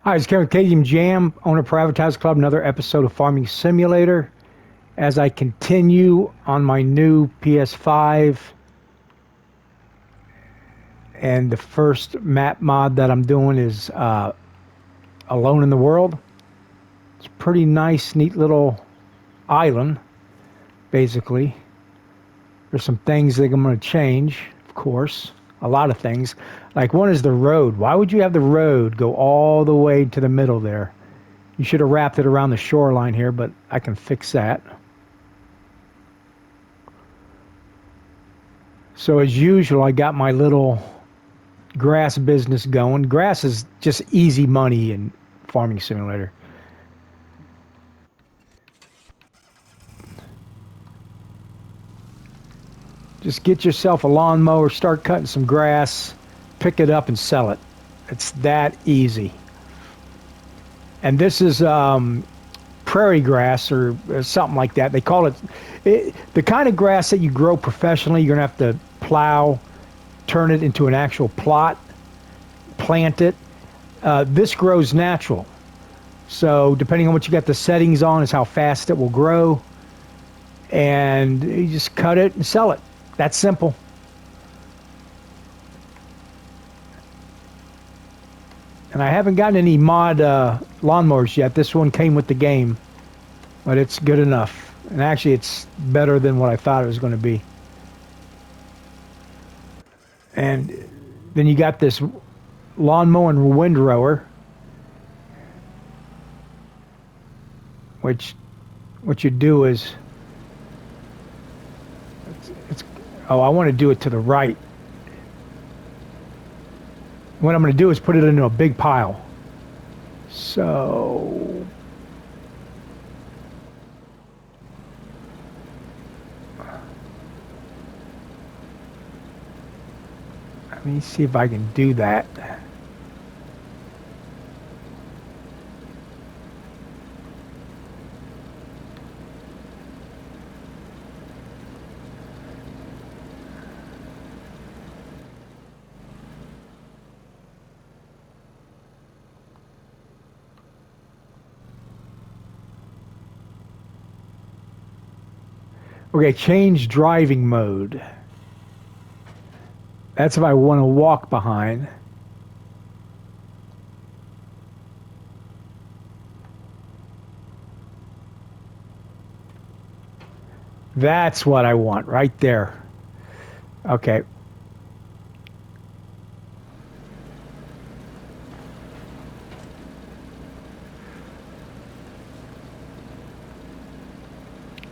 Hi, it's Kevin KDM Jam, owner of Privatized Club, another episode of Farming Simulator. As I continue on my new PS5, and the first map mod that I'm doing is Alone in the World. It's a pretty nice, neat little island, basically. There's some things that I'm going to change, of course. A lot of things. Like one is the road. Why would you have the road go all the way to the middle there? You should have wrapped it around the shoreline here, but I can fix that. So as usual, I got my little grass business going. Grass is just easy money in Farming Simulator. Just get yourself a lawnmower, start cutting some grass, pick it up and sell it. It's that easy. And this is prairie grass or something like that. They call it the kind of grass that you grow professionally. You're going to have to plow, turn it into an actual plot, plant it. This grows natural. So depending on what you got the settings on is how fast it will grow. And you just cut it and sell it. That's simple. And I haven't gotten any mod lawnmowers yet. This one came with the game, but it's good enough. And actually it's better than what I thought it was going to be. And then you got this lawnmower and windrower, which what you do is oh, I want to do it to the right. What I'm going to do is put it into a big pile. So let me see if I can do that. Okay, change driving mode. That's if I want to walk behind. That's what I want right there. Okay.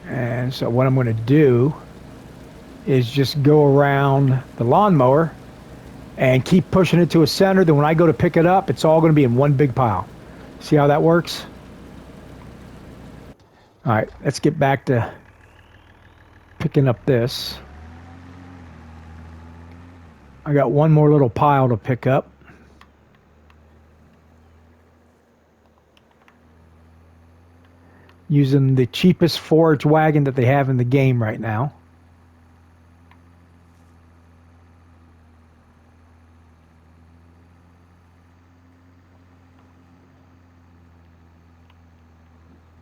And so what I'm going to do is just go around the lawnmower and keep pushing it to a center. Then when I go to pick it up, it's all going to be in one big pile. See how that works? All right, let's get back to picking up this. I got one more little pile to pick up. Using the cheapest forage wagon that they have in the game right now.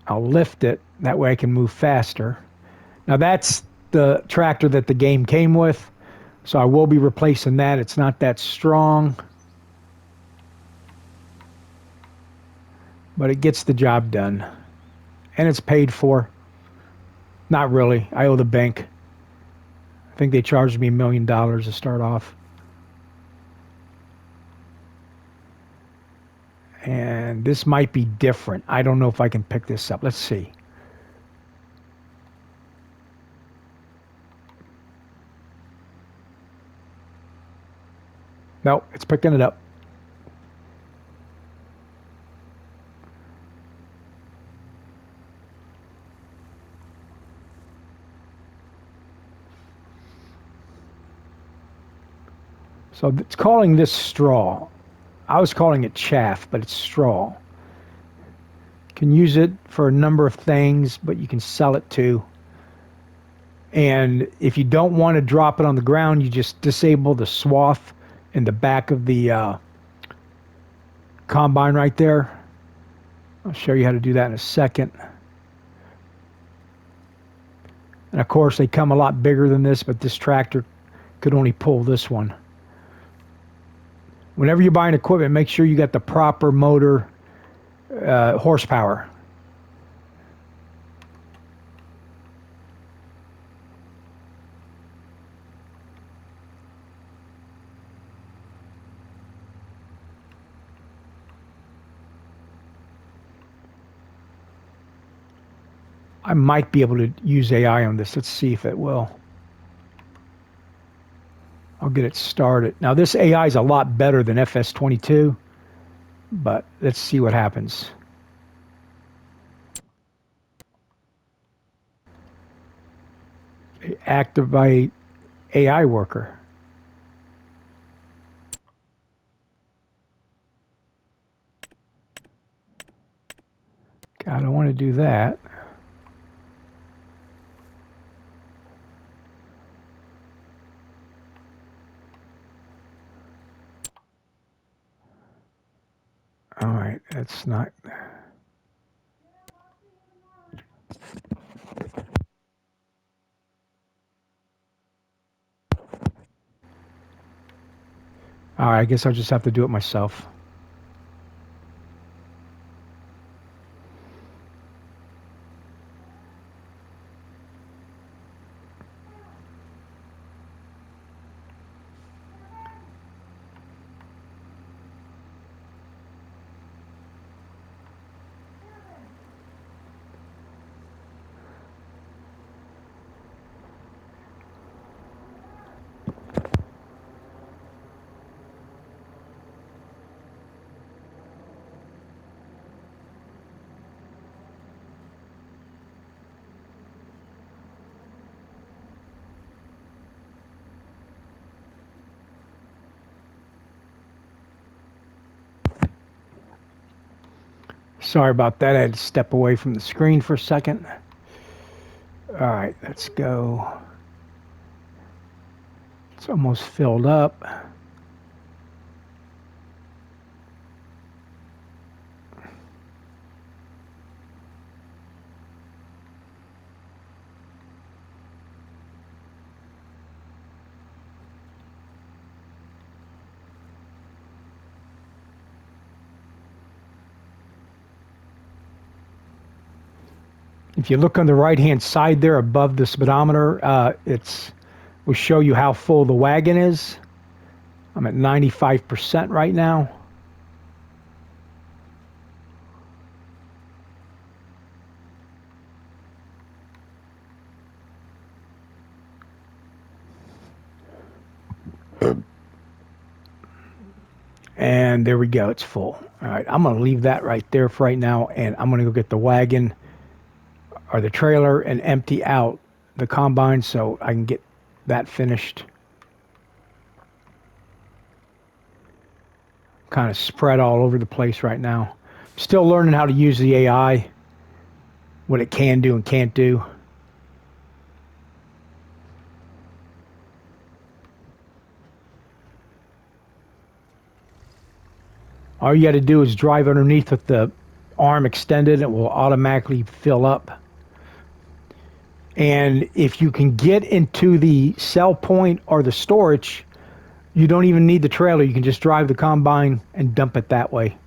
I'll lift it, that way I can move faster. Now that's the tractor that the game came with, so I will be replacing that. It's not that strong, but it gets the job done. And it's paid for. Not really. I owe the bank. I think they charged me $1 million to start off. And this might be different. I don't know if I can pick this up. Let's see. Nope, it's picking it up. So it's calling this straw. I was calling it chaff, but it's straw. You can use it for a number of things, but you can sell it too. And if you don't want to drop it on the ground, you just disable the swath in the back of the combine right there. I'll show you how to do that in a second. And of course, they come a lot bigger than this, but this tractor could only pull this one. Whenever you're buying equipment, make sure you got the proper motor horsepower. I might be able to use AI on this. Let's see if it will. I'll get it started. Now this AI is a lot better than FS22, but let's see what happens. Activate AI worker. God, I don't want to do that. All right, that's not. All right, I guess I'll just have to do it myself. Sorry about that. I had to step away from the screen for a second. All right, let's go. It's almost filled up. If you look on the right-hand side there above the speedometer, will show you how full the wagon is. I'm at 95% right now. And there we go, it's full. All right, I'm gonna leave that right there for right now, and I'm gonna go get the wagon or the trailer and empty out the combine so I can get that finished. Kind of spread all over the place right now. Still learning how to use the AI, what it can do and can't do. All you got to do is drive underneath with the arm extended. It will automatically fill up. And if you can get into the sell point or the storage, you don't even need the trailer. You can just drive the combine and dump it that way.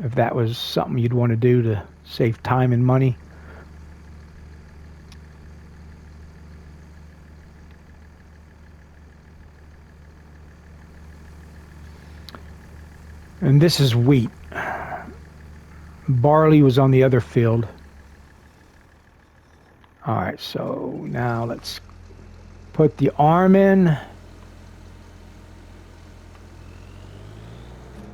If that was something you'd want to do to save time and money. And this is wheat. Barley was on the other field. All right, so now let's put the arm in.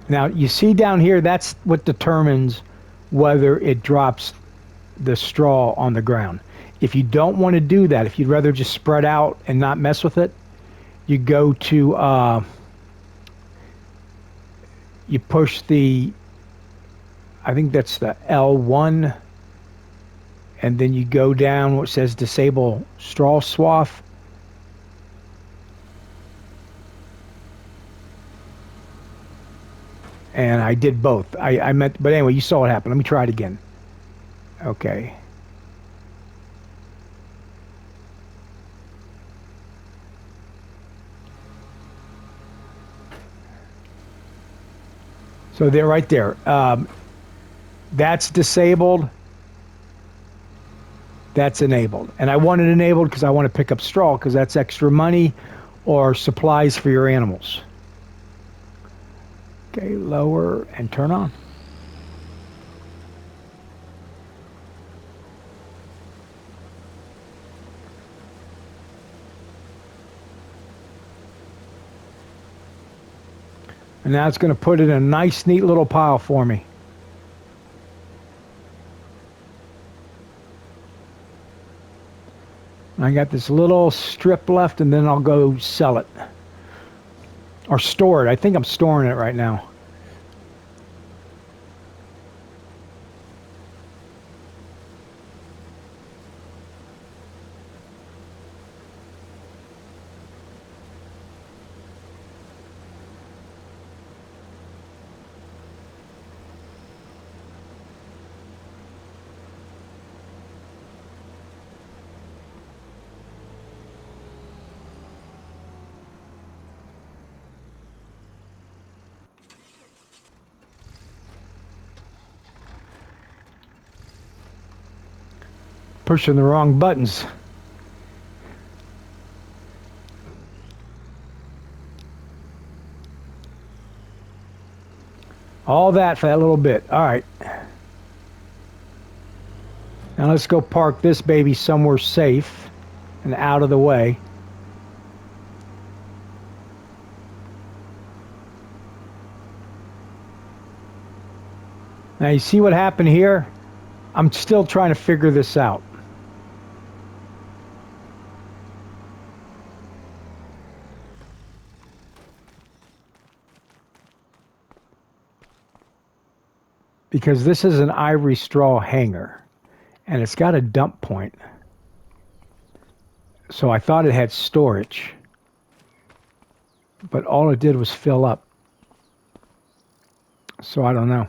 Now you see down here, that's what determines whether it drops the straw on the ground. If you don't want to do that, if you'd rather just spread out and not mess with it, you go to, you push the, I think that's the L1, and then you go down where it says disable straw swath. And I did both. I meant, but anyway, you saw what happened. Let me try it again. Okay. So they're right there. That's disabled. That's enabled. And I want it enabled because I want to pick up straw because that's extra money or supplies for your animals. Okay, lower and turn on. And now it's going to put it in a nice, neat little pile for me. I got this little strip left, and then I'll go sell it. Or store it. I think I'm storing it right now. Pushing the wrong buttons. All that for that little bit. All right. Now let's go park this baby somewhere safe and out of the way. Now you see what happened here? I'm still trying to figure this out. Because this is an ivory straw hanger and it's got a dump point. So I thought it had storage, but all it did was fill up. So I don't know.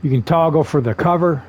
You can toggle for the cover.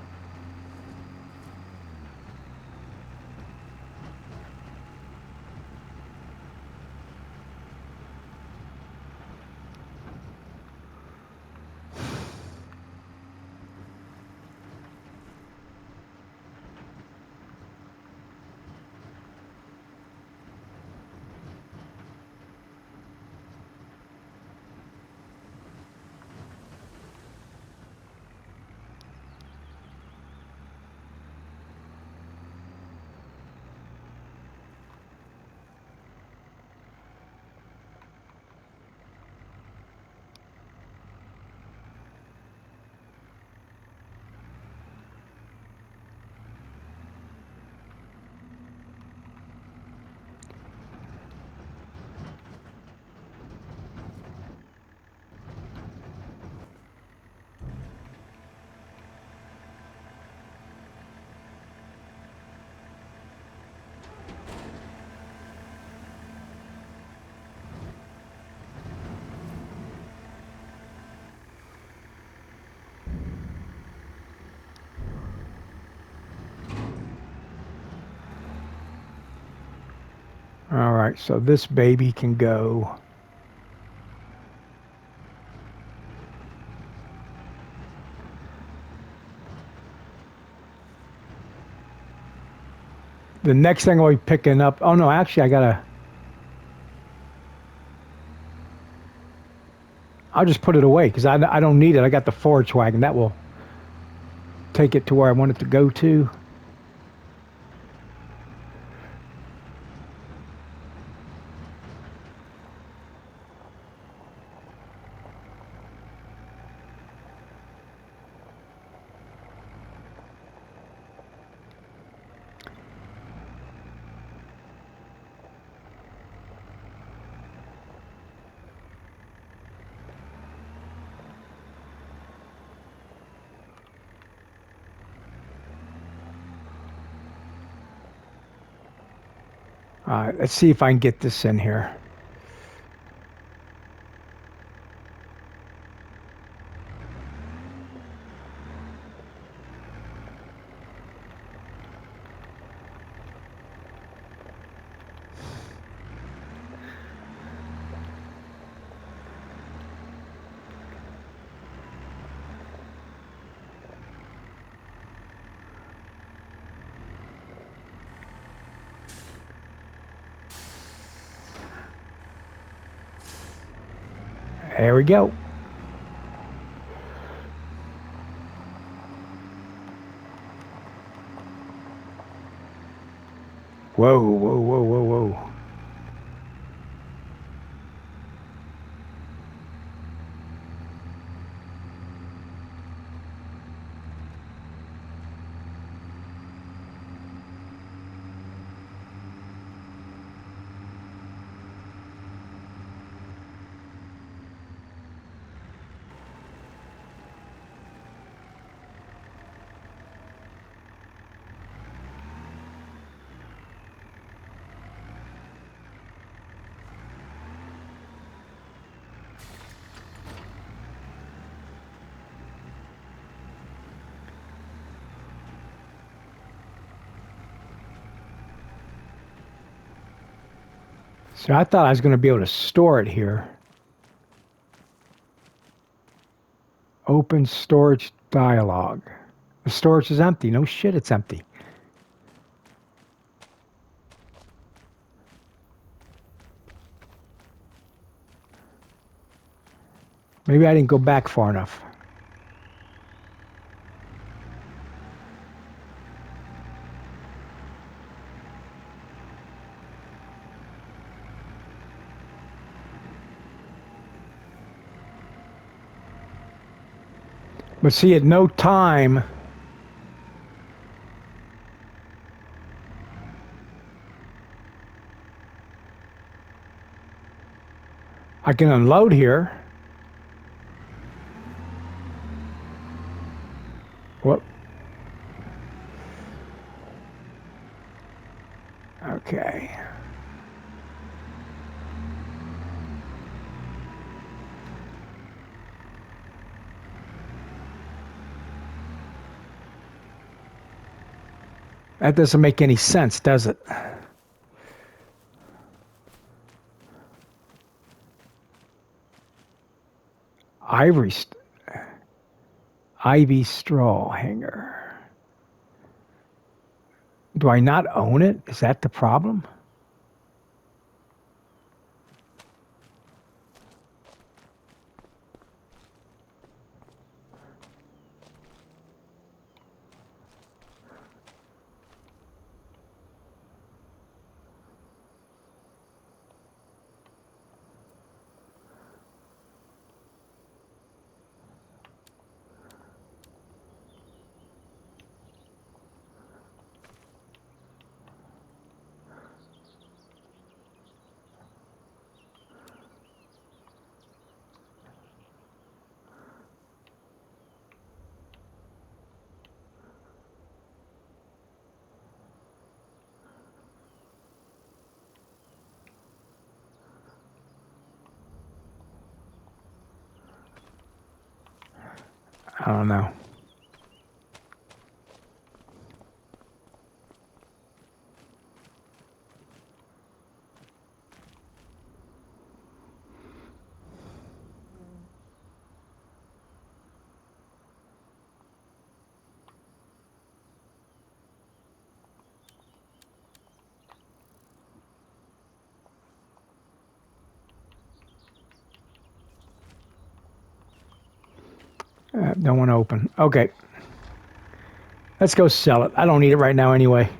All right, so this baby can go. The next thing I'll be picking up. Oh no, actually I gotta. I'll just put it away because I don't need it. I got the forage wagon that will take it to where I want it to go to. Let's see if I can get this in here. There we go. Whoa, whoa, whoa, whoa, whoa. So I thought I was going to be able to store it here. Open storage dialog. The storage is empty. No shit, it's empty. Maybe I didn't go back far enough. But see, at no time I can unload here. Whoop. Okay. That doesn't make any sense, does it? Ivory, ivy straw hanger. Do I not own it? Is that the problem? I don't know. Don't want to open. Okay. Let's go sell it. I don't need it right now anyway.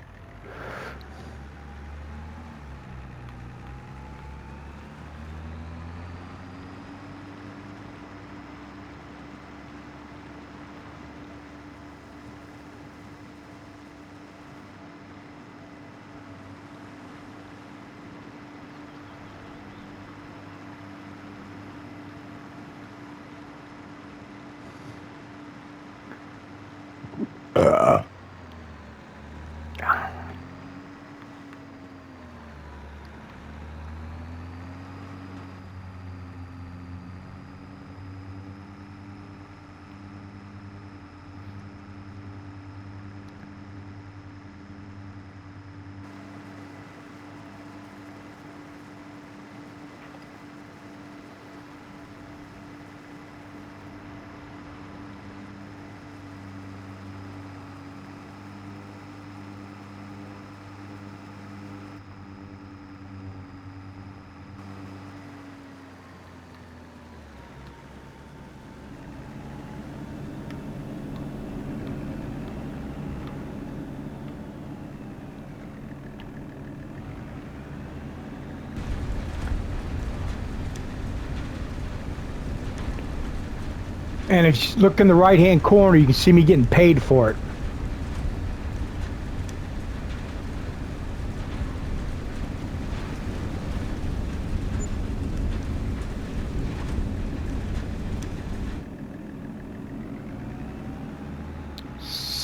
And if you look in the right-hand corner, you can see me getting paid for it.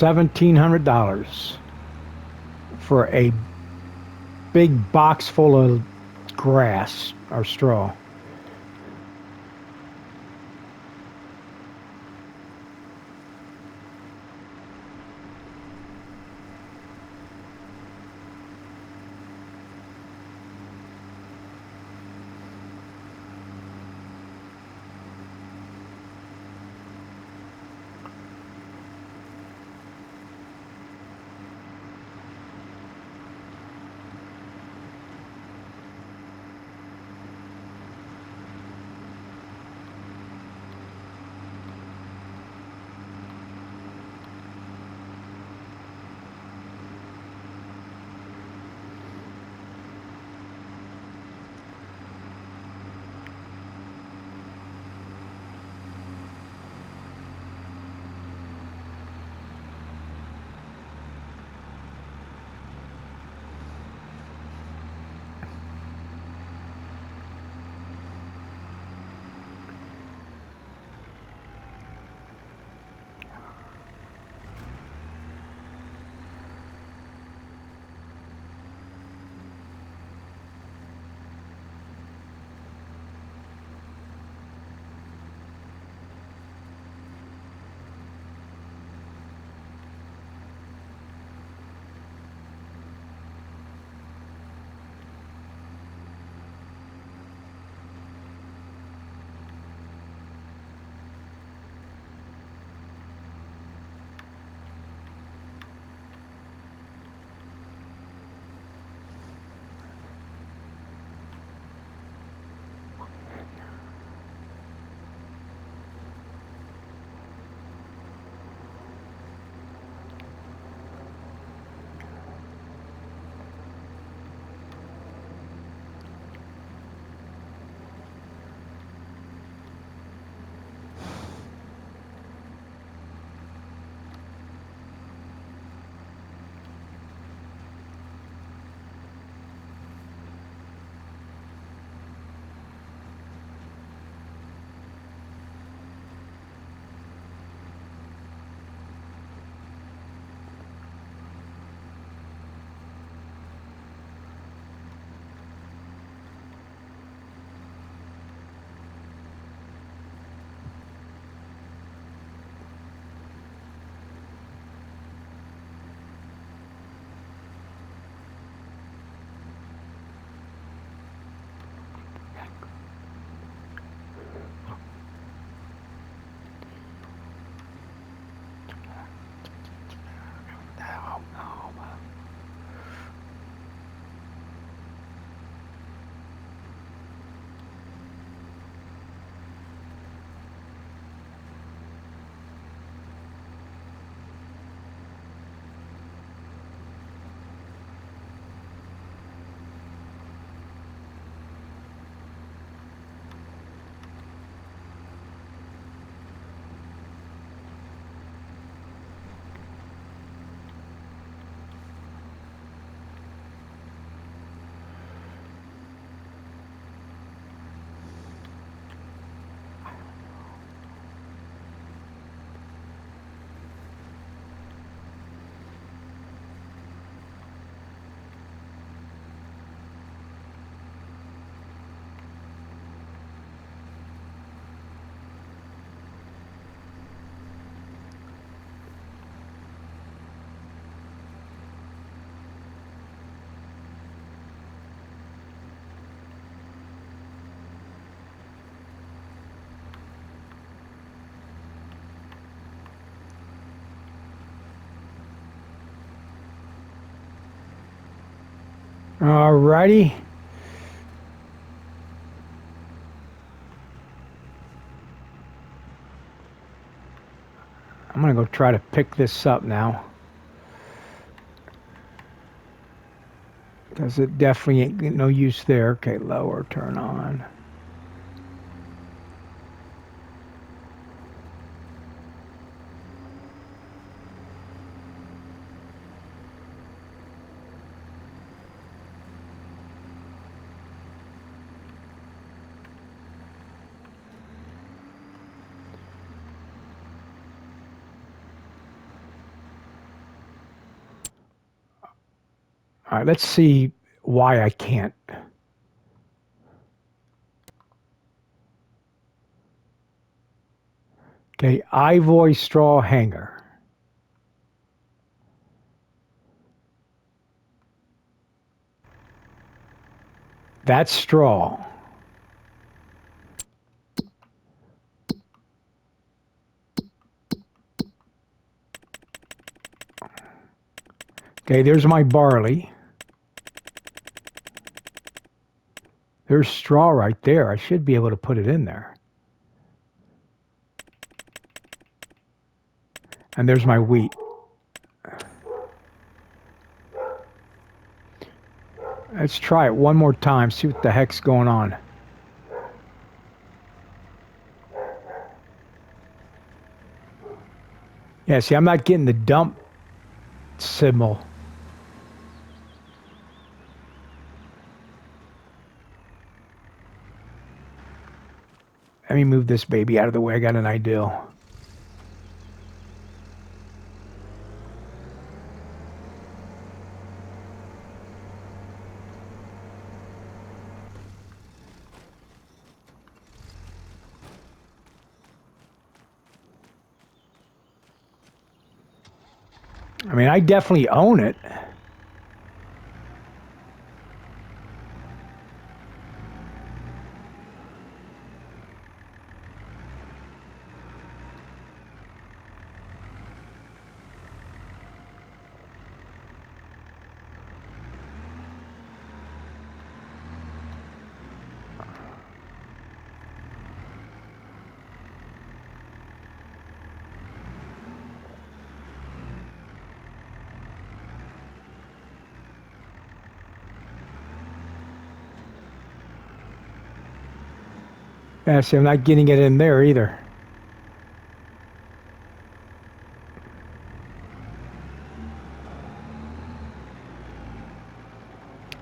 $1,700 for a big box full of grass or straw. Alrighty. I'm gonna go try to pick this up now. Because it definitely ain't no use there. Okay, lower, turn on. All right, let's see why I can't. Okay, Ivory straw hanger. That's straw. Okay, there's my barley. There's straw right there. I should be able to put it in there. And there's my wheat. Let's try it one more time, see what the heck's going on. Yeah, see, I'm not getting the dump symbol. Let me move this baby out of the way. I got an idea. I mean, I definitely own it. Yeah, see, I'm not getting it in there either.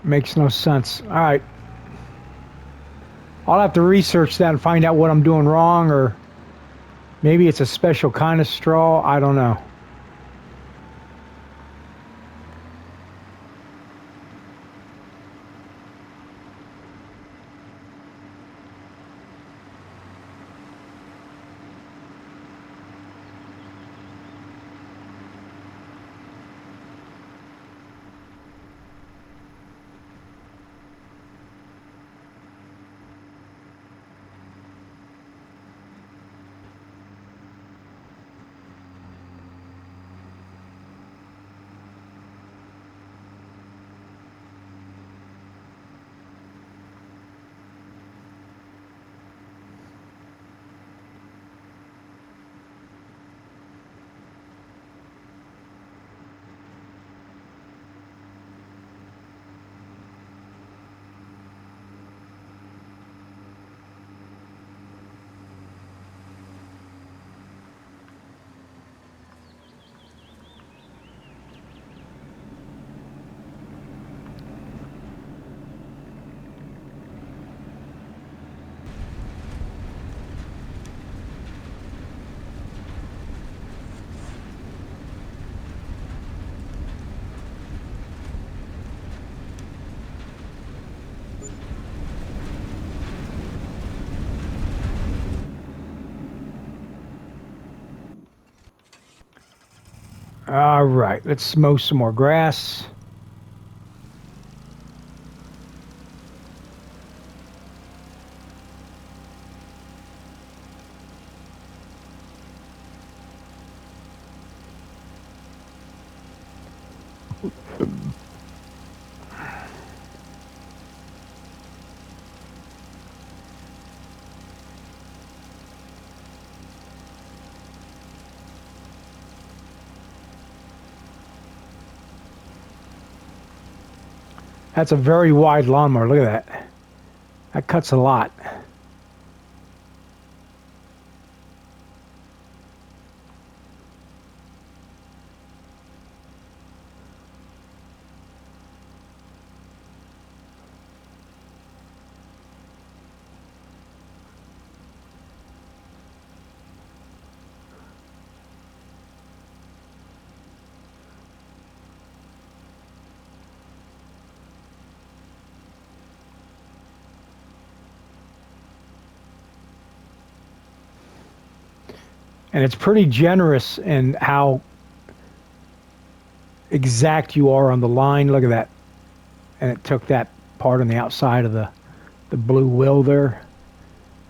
Makes no sense. All right. I'll have to research that and find out what I'm doing wrong, or maybe it's a special kind of straw. I don't know. All right, let's mow some more grass. That's a very wide lawnmower. Look at that. That cuts a lot. And it's pretty generous in how exact you are on the line. Look at that. And it took that part on the outside of the blue will there.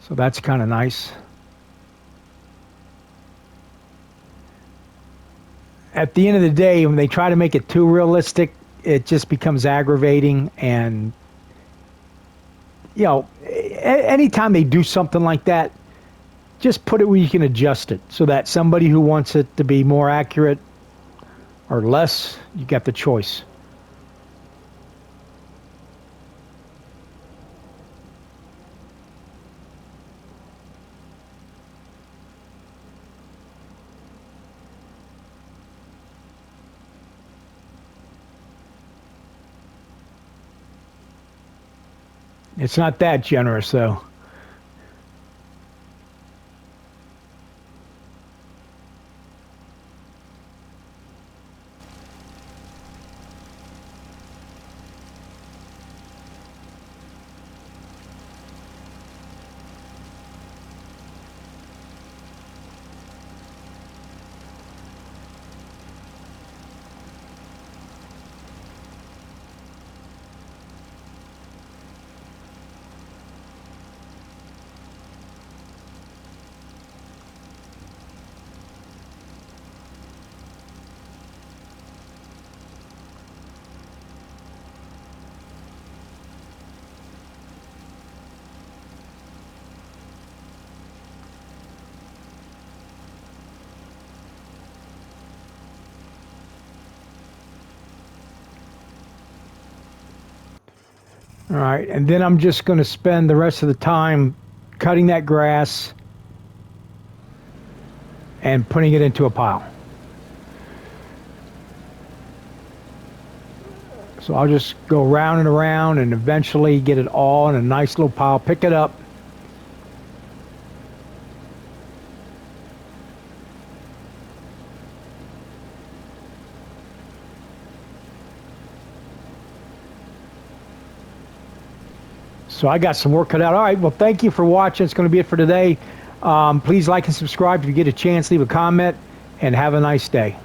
So that's kind of nice. At the end of the day, when they try to make it too realistic, it just becomes aggravating. And, you know, anytime they do something like that, just put it where you can adjust it so that somebody who wants it to be more accurate or less, you got the choice. It's not that generous, though. All right, and then I'm just going to spend the rest of the time cutting that grass and putting it into a pile. So I'll just go round and around and eventually get it all in a nice little pile, pick it up. So I got some work cut out. All right, well, thank you for watching. It's going to be it for today. Please like and subscribe if you get a chance. Leave a comment, and have a nice day.